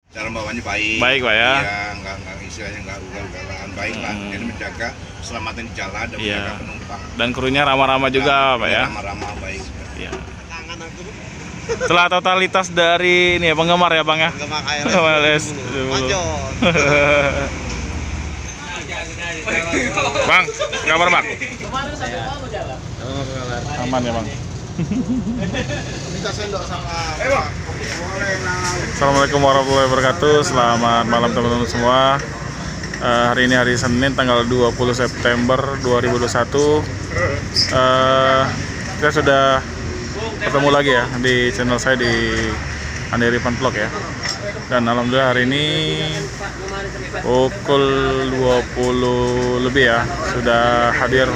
Cara bawanya baik. Baik, Pak ya. Iya, enggak istilahnya enggak ugal-ugalan, baik lah. Jadi menjaga keselamatan di jalan dan menjaga penumpang. Dan krunya ramah-ramah juga, Pak ya. Ramah-ramah baik. Iya. Setelah totalitas dari ini ya penggemar ya, Bang ya. Penggemar KLS. Bang, kabar Bang? Aman ya Bang. Minta sendok sama. Assalamualaikum warahmatullahi wabarakatuh. Selamat malam teman-teman semua. Hari ini hari Senin tanggal 20 September 2021. Kita sudah ketemu lagi ya di channel saya di Andi Rifan Vlog ya. Dan alhamdulillah hari ini pukul 20 lebih ya sudah hadir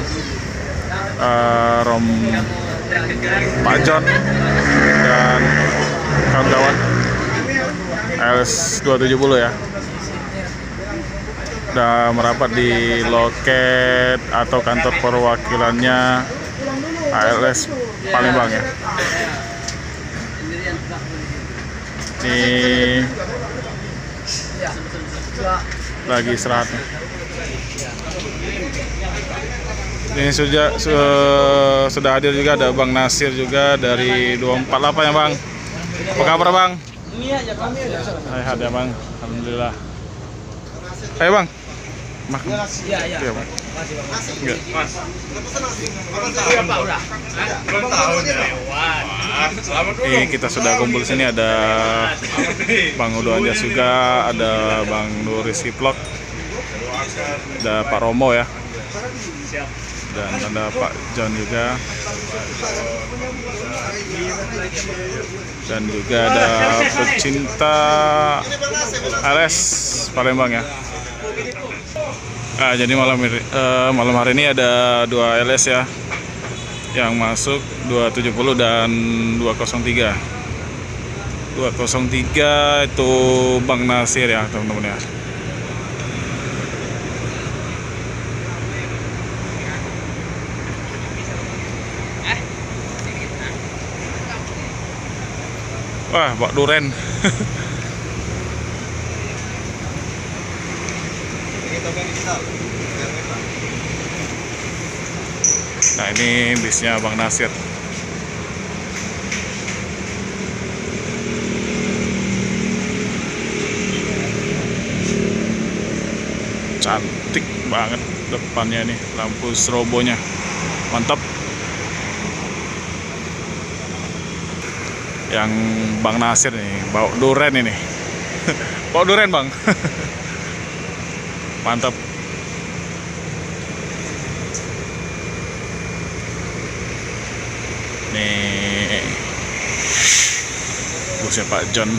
Rom Pak John dan kawan-kawan LS 270 ya. Udah merapat di loket atau kantor perwakilannya ALS Palembang ya. Ini lagi istirahat. Ini sudah hadir juga, ada Bang Nasir juga dari 248 ya Bang. Apa kabar Bang? Sehat ya Bang, alhamdulillah. Ayo Bang. Iya Bang. Enggak. Ini kita sudah kumpul sini, ada Bang Udo Anjas juga, ada Bang Nuris Vlog, ada Pak Romo ya, dan ada Pak John juga, dan juga ada pecinta LS Palembang ya. Jadi malam hari ini ada 2 LS ya yang masuk, 270 dan 203. 203 itu Bang Nasir ya teman-teman ya. Wah, Pak Duren. Nah, ini bisnya Bang Nasir. Cantik banget depannya nih, lampu strobonya. Mantap. Yang Bang Nasir nih, bawa duren ini. Bawa duren, Bang. Mantap. Nih busnya Pak John.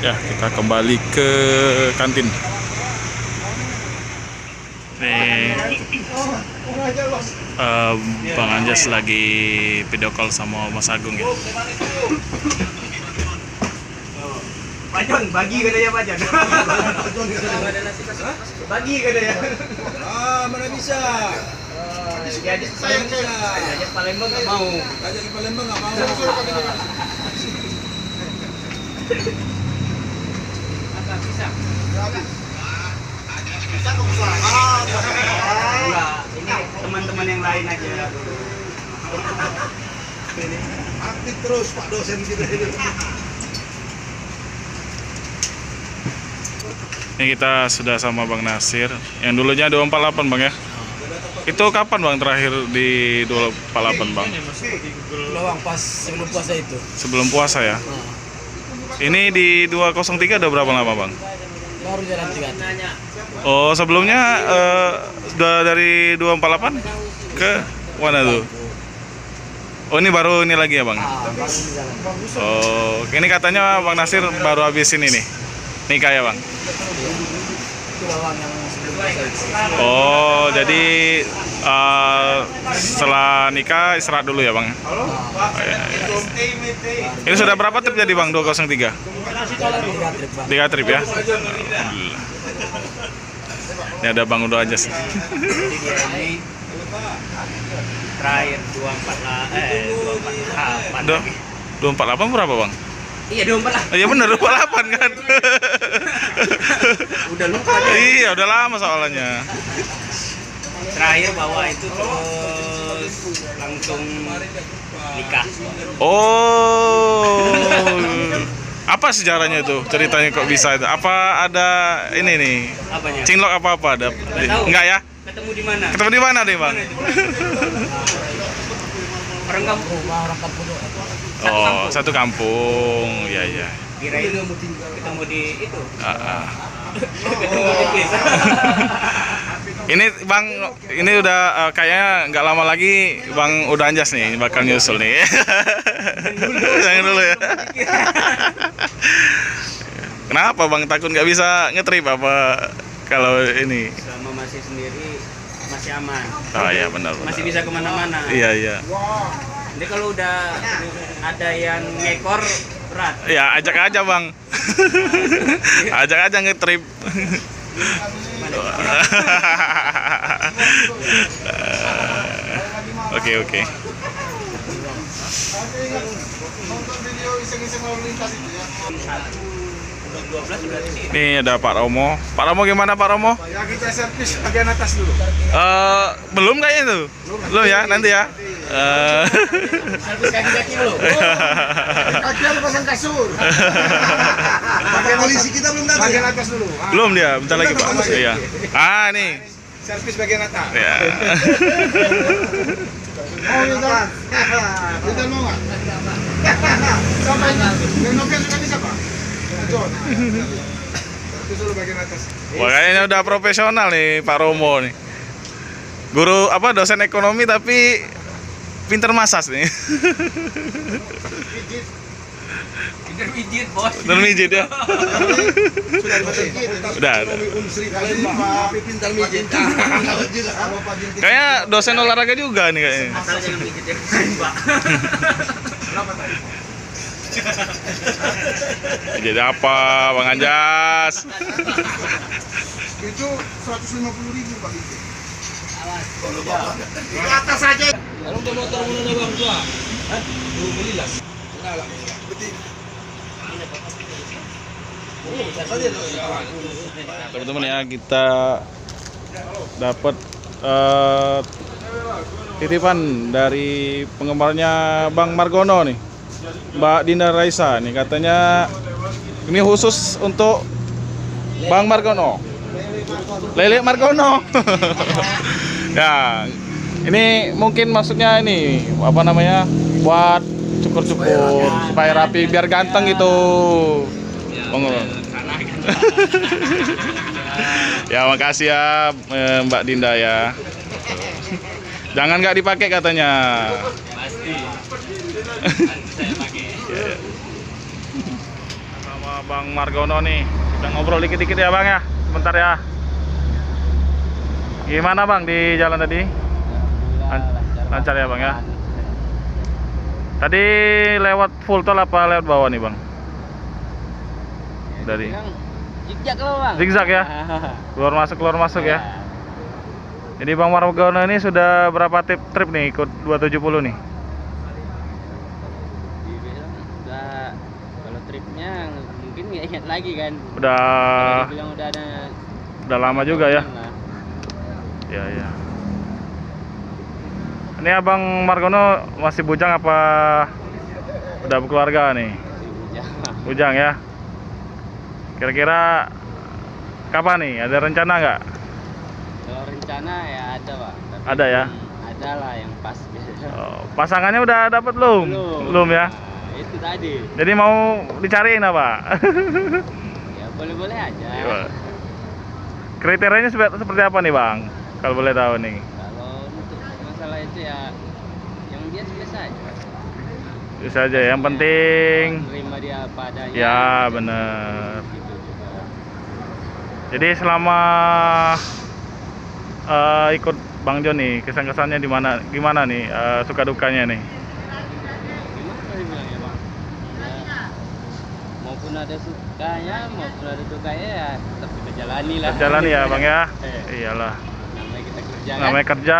Ya, kita kembali ke kantin. Nih Bang Anjas lagi video call sama Mas Agung ya. Pak John, bagi katanya Pak John. Bagi katanya. Mana bisa? Jadi sayang aja Palembang nggak mau. Aja di Palembang nggak mau. Apa bisa? Bisa kok bisa. Enggak, ini teman-teman yang lain aja. Aktif terus Pak dosen kita ini. Ini kita sudah sama Bang Nasir. Yang dulunya 248 Bang ya. Itu kapan Bang terakhir di 248 Bang? Doang pas sebelum puasa itu. Sebelum puasa ya. Ini di 203 udah berapa lama Bang? Baru jalan 3. Oh, sebelumnya sudah dari 248 ke mana tuh? Oh, ini baru ini lagi ya Bang? Baru di jalan. Oh, ini katanya Bang Nasir baru habis ini nih. Nikah ya Bang? Itu lawang yang sebelum puasa itu. Oh, jadi setelah nikah istirahat dulu ya Bang? Oh, iya. Ini sudah berapa trip jadi Bang 203? 3 trip Bang. 3 trip ya? Alhamdulillah. Ini ada Bang Udo Anjas. terakhir 248 Duh, lagi. 248 berapa bang? Iya 24 lah. Iya bener 248 kan. Udah lupa deh. Iya udah lama soalnya. Terakhir bawa itu terus langsung nikah. Oh, apa sejarahnya tuh? Ceritanya kok bisa itu? Apa ada ini nih? Apanya? Cinlok apa ada? tahu. Enggak ya? Ketemu di mana? Ketemu di mana nih bang? Orang kampung. Orang kampung. Oh, satu kampung. Iya iya. Kirain ketemu di itu. Ketemu di Oh. desa. Ini bang, ini udah kayaknya nggak lama lagi bang udah anjas nih, bakal nyusul nih. Jangan dulu ya. Kenapa bang takut nggak bisa ngetrip apa kalau ini? Selama masih sendiri masih aman. Oh iya benar. Masih bisa kemana-mana. Iya iya. Jadi kalau udah ada yang ngekor berat. Ya ajak aja bang. Ajak aja ngetrip. Oke oke. Udah 12 udah di sini. Nih ada Pak Romo. Pak Romo gimana Pak Romo? Ya kita servis bagian atas dulu. Belum kayaknya tuh. Belum ya nanti ya. Servis kaki-kaki lo. Kaki apa pasang kasur? Bagian polisi kita belum datang. Bagian atas dulu. Belum dia, bentar lagi Pak. Iya. Ah nih. Servis bagian atas. Ya. Oh, kita. Kita mau nggak? Sama yang novel juga bisa Pak. John. Servis dulu bagian atas. Wah, kayaknya udah profesional nih Pak Romo nih. Guru apa dosen ekonomi tapi pinter masas nih. Pinter pijit, bos. Pinter mijit ya. Sudah dimasukin. Udah. Unsri kali Pak pintar mijit. Kayaknya dosen olahraga juga nih kayaknya. Asal jangan pijit ya, Pak. Jadi apa Bang Anjas? Itu 150.000 Pak Bijit. Ke atas aja. Kalau udah motor mana Bang tua? Hah? Belum belilas. Enggak lah. Betul. Teman-teman ya, kita dapat titipan dari penggemarnya Bang Margono nih, Mbak Dinda Raisa nih, katanya ini khusus untuk Bang Margono, Lele Margono. Ya, ini mungkin maksudnya ini apa namanya, buat cukur-cukur supaya rapi biar ganteng gitu. Bang. Ya makasih ya Mbak Dinda ya. Jangan nggak dipakai katanya. Pasti. Saya pakai. Sama Bang Margono nih, kita ngobrol dikit-dikit ya Bang ya, sebentar ya. Gimana Bang di jalan tadi? Lancar ya Bang ya. Tadi lewat full tol apa lewat bawah nih Bang? Dari Zigzag lo Bang. zigzag ya, keluar masuk ya. Jadi Bang Margono ini sudah berapa trip nih ikut 270 nih? Dibilang udah, kalau tripnya mungkin nggak ingat lagi kan. Udah Kalau dibilang udah ada. udah lama juga ya. Lah. Ya ya. Ini Abang Margono masih bujang apa udah berkeluarga nih? Bujang ya. Kira-kira kapan nih? Ada rencana nggak? Kalau rencana ya ada Pak. Tapi Ada ya? Ada lah yang pas. Oh, pasangannya udah dapat belum? Belum ya. Nah, itu tadi. Jadi mau dicariin apa? Ya boleh-boleh aja. Kriterianya seperti apa nih Bang? Kalau boleh tahu nih. Kalau untuk masalah itu ya yang biasa aja. Bisa aja, yang penting Terima dia apa adanya. ya bener. Gitu juga. Jadi selama ikut Bang Jon nih, kesan-kesannya gimana nih, suka dukanya nih? Gimana sih bilang ya Bang? Ya, maupun ada sukanya, maupun ada dukanya ya tetap kita jalani lah. Berjalan ya Bang ya? Eh. Iyalah, Namanya kita kerja kan. namanya kerja.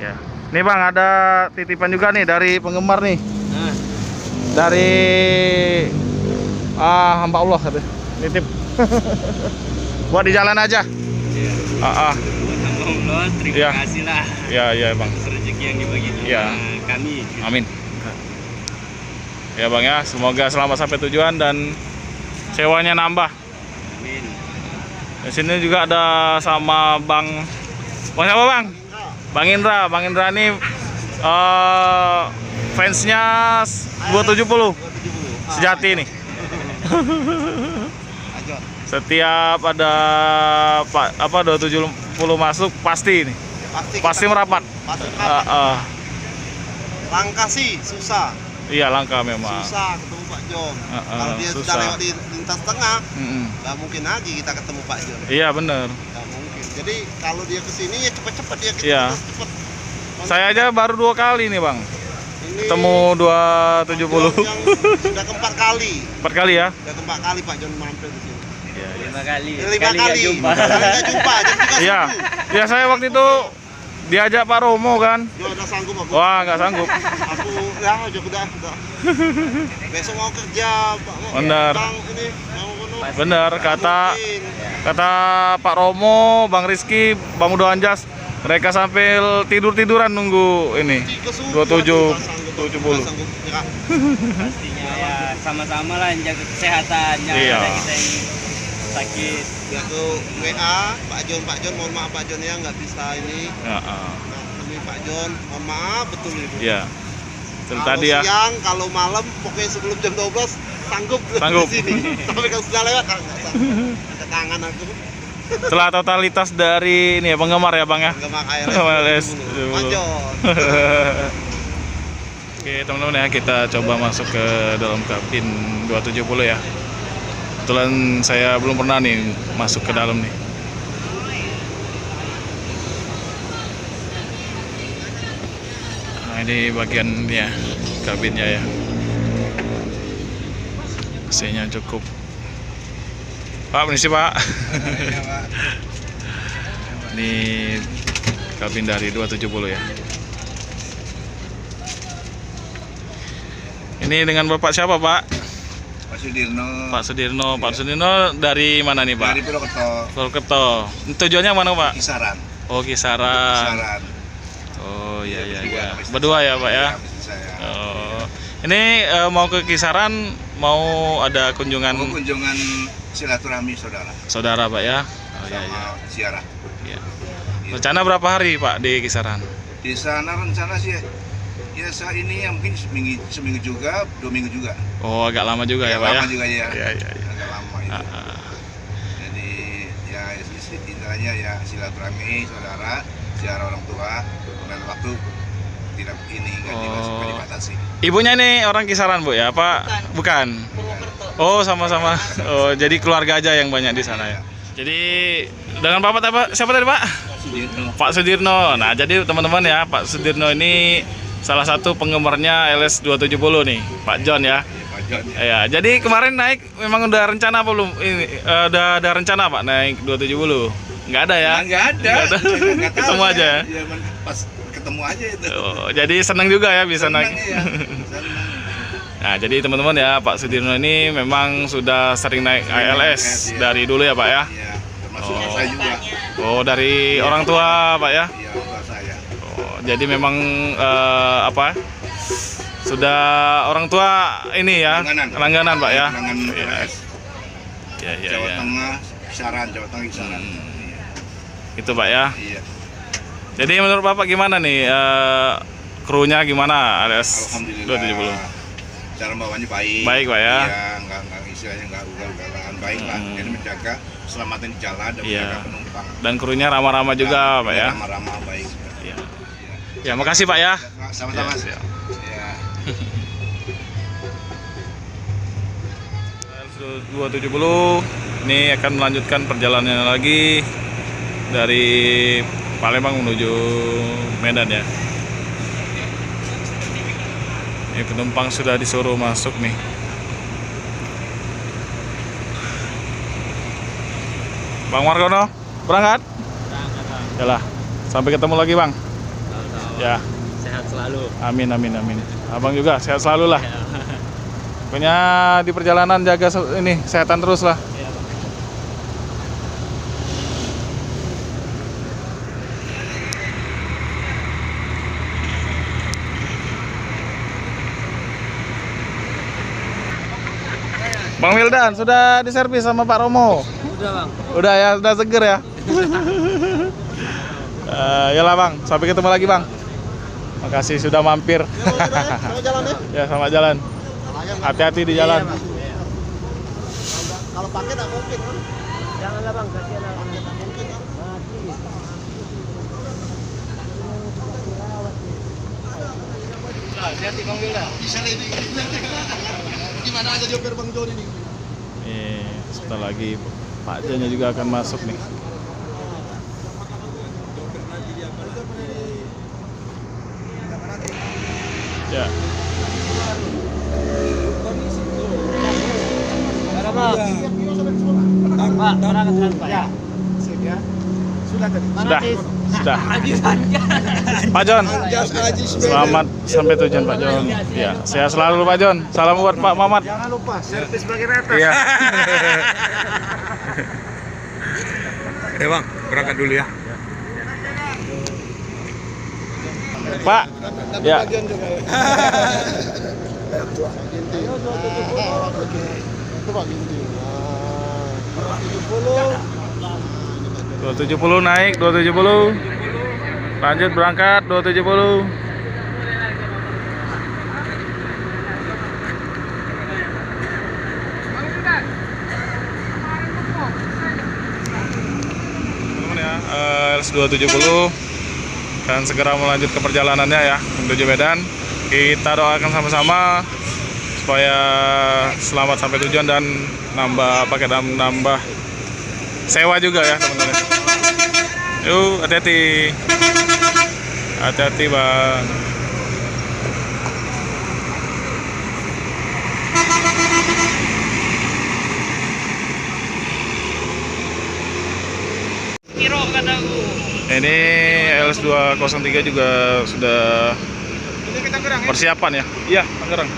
Ya. Nih Bang, ada titipan juga nih dari penggemar nih. Nah, Dari hamba Allah katanya. Nitip. Buat di jalan aja. iya. Ah, ah. Buat hamba Allah, terima Iya. kasih lah Ya Bang. rezeki yang dibagi Iya. kami. Amin. Ya Bang ya, semoga selamat sampai tujuan dan sewanya nambah. Amin. Di sini juga ada sama Bang siapa Bang? Bang Indra. Bang Indra ini fansnya 270 sejati nih. Setiap ada 270 masuk pasti ini. Pasti merapat. Langkah sih susah. Iya, langka memang. Susah ketemu Pak Jon. Kalau dia susah. sudah lewat di lintas tengah, Mm-mm. nggak mungkin lagi kita ketemu Pak Jon. Iya bener. Nggak mungkin. Jadi kalau dia kesini ya cepet-cepet dia Iya. cepet. Saya aja baru 2 kali nih Bang. Ini Ketemu 270. yang sudah keempat kali. 4 kali ya? Sudah keempat kali Pak Jon mampir di sini. 5 kali. 5 Sekali nggak kali. jumpa. Sekali nggak jumpa. Jadi juga Iya. sanggup. Ya saya waktu itu diajak Pak Romo kan. Dia udah sanggup aku. Wah, nggak sanggup. Aku ya udah. Besok mau kerja Pak. Benar. Bang, ini mau kono. Bener kata Mungkin. Pak Romo, Bang Rizky, Bang Udo Anjas, mereka sambil tidur-tiduran nunggu ini. 2770. Pastinya ya sama-sama lah jaga kesehatan, jangan Iya. ada kita yang sakit. Ya tuh WA Pak Jon mohon maaf Pak Jon ya nggak bisa ini. Ya, Demi Pak Jon mohon maaf betul itu. ya. Dan Kalau tadi ya. siang, kalau malam, pokoknya sebelum jam 12 sanggup Sanggup. di sini. Tapi kalau sudah lewat nggak sanggup. Angkat tangan aku. Setelah totalitas dari ini ya, penggemar ya Bang ya. Nggak makai Penggemar LS Pak Jon. Oke teman-teman ya, kita coba masuk ke dalam kabin 270 ya. Kebetulan saya belum pernah nih masuk ke dalam nih. Nah, ini bagian ya kabinnya ya. AC-nya cukup. Pak, permisi Pak. Ini kabin dari 270 ya. Ini dengan Bapak siapa Pak? Pak Sudirno. Pak Sudirno. Pak Sudirno dari mana nih Pak? Dari Purwokerto. Purwokerto. Tujuannya mana Pak? Kisaran. Oh Kisaran. Kisaran. Oh iya iya Berdua iya. sama istri Berdua ya saya. Pak ya. Iya, istri saya. Oh. Ini mau ke Kisaran, mau ada kunjungan Mau kunjungan silaturahmi saudara. saudara Pak ya? Oh iya iya. Sama ziarah. Iya. Rencana berapa hari Pak di Kisaran? Di sana rencana sih ya saat ini ya mungkin seminggu juga, 2 minggu juga. Oh agak lama juga ya Pak ya? Lama juga ya. Iya iya iya. Agak lama itu. Jadi ya istilahnya ya silaturahmi saudara, ziarah orang tua, dan waktu tidak ini nggak dibatasi. Ibunya ini orang Kisaran Bu ya? Apa? Bukan. Oh sama-sama. Oh jadi keluarga aja yang banyak di sana ya. Jadi dengan Bapak siapa tadi Pak? Sudirno. Pak Sudirno. Nah jadi teman-teman ya, Pak Sudirno ini salah satu penggemarnya LS 270 nih, Pak Jon ya. Pak Jon. Ya, jadi kemarin naik memang udah rencana apa belum? Ini udah ada rencana Pak naik 270? Nggak ada ya? Nggak ada. Nggak ada. Nggak tahu Ketemu aja ya? Ya, pas ketemu aja itu. Oh, jadi senang juga ya bisa Senang, naik. iya. Senang. Nah, jadi teman-teman ya, Pak Sudirno ini memang sudah sering naik ALS iya. dari dulu ya Pak ya? Iya, termasuk Oh. saya juga. Oh, dari orang tua Pak ya? Iya, orang tua saya. Oh, jadi memang apa? Sudah orang tua ini ya? Langganan Pak ya? Langganan Iya. LS. Ya, ya, Jawa ya. Tengah, Kisaran, Jawa Tengah, Kisaran. Itu Pak ya. Iya. Jadi menurut Bapak gimana nih krunya gimana ALS Alhamdulillah. 270? Cara bawanya baik. Baik, Pak, ya. Iya, enggak istilahnya enggak ugal-ugalan, baik lah. Jadi menjaga keselamatan di jalan dan Iya. menjaga penumpang. Dan krunya ramah-ramah juga Pak ya. Ramah-ramah baik. Iya. Iya. Ya, makasih Pak ya. Sama-sama. Ya, siap. Iya. 270 ini akan melanjutkan perjalanannya lagi dari Palembang menuju Medan ya. Ini penumpang sudah disuruh masuk nih. Bang Margono, berangkat? Yalah, sampai ketemu lagi Bang. Ya. Sehat selalu. Amin amin amin. Abang juga sehat selalu lah. Ya. Pokoknya di perjalanan jaga ini kesehatan terus lah. Ya, Bang. Bang Wildan sudah diservis sama Pak Romo. Udah, Bang. Udah ya, sudah seger ya. Yalah Bang, sampai ketemu lagi Bang. Makasih sudah mampir. Selamat jalan ya. Ya, selamat jalan. Hati-hati di jalan. Iya, Bang. Kalau pakai tak mungkin kan? Janganlah, Bang, kasihan lah. Pakai tak mungkin kan? Hati-hati, Bang Wilda. Bisa ini. Gimana aja joper Bang Joni nih? Nih, sebentar lagi Pak Jonya juga akan masuk nih. Ya. Pak, berangkat dengan Pak. Ya. Sip ya. Sudah tadi. Sudah. Pak Jon, selamat sampai tujuan Pak Jon. Ya, sehat selalu Pak Jon. Salam buat Pak Mamat. Jangan lupa servis bagian atas. Iya. Bang, berangkat dulu ya. Pak. Ya. Bagian juga ya. Coba gini. 270 naik, 270. Lanjut berangkat 270. Teman-teman ya, LS270 akan segera melanjut ke perjalanannya ya menuju Medan. Kita doakan sama-sama supaya selamat sampai tujuan dan nambah sewa juga ya teman-teman. Yuk, hati-hati. Hati-hati, Bang. Kiro kataku. Ini LS203 juga sudah Ini kita gerang ya. persiapan ya. Iya, Tangerang.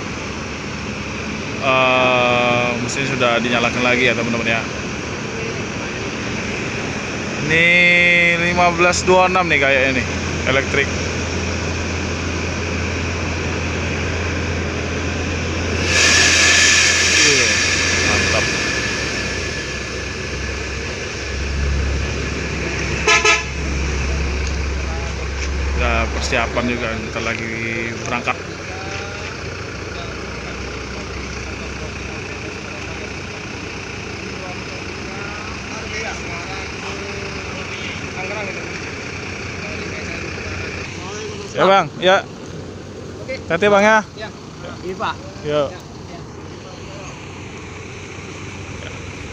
Mesin sudah dinyalakan lagi ya teman-teman ya. Ini 1526 nih kayaknya nih, elektrik. Mantap. Udah persiapan juga, kita lagi berangkat. Ya Bang, ya. Hati Bang ya. Iya, Pak. Yuk.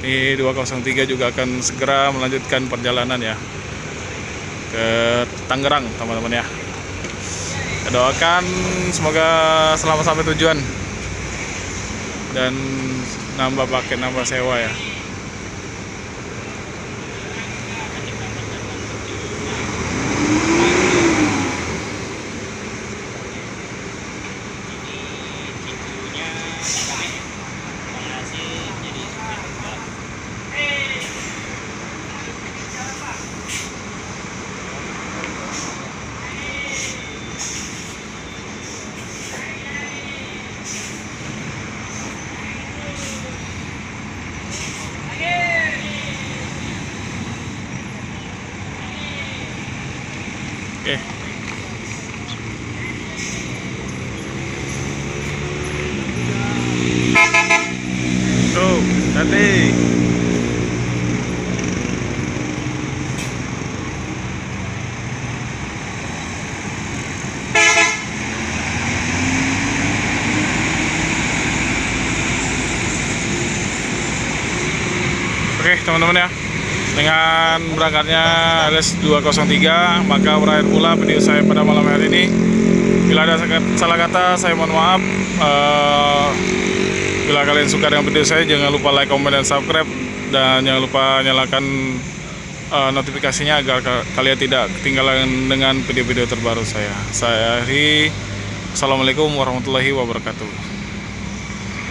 Ini 203 juga akan segera melanjutkan perjalanan ya ke Tangerang teman-teman ya. Kita doakan semoga selamat sampai tujuan dan nambah paket, nambah sewa ya. Oke. Tuh, hati. Oke, teman-teman ya. Dengan berangkatnya LS203, maka berakhir pula video saya pada malam hari ini. Bila ada salah kata, saya mohon maaf. Bila kalian suka dengan video saya, jangan lupa like, comment, dan subscribe. Dan jangan lupa nyalakan notifikasinya agar kalian tidak ketinggalan dengan video-video terbaru saya. Saya Ari. Assalamualaikum warahmatullahi wabarakatuh.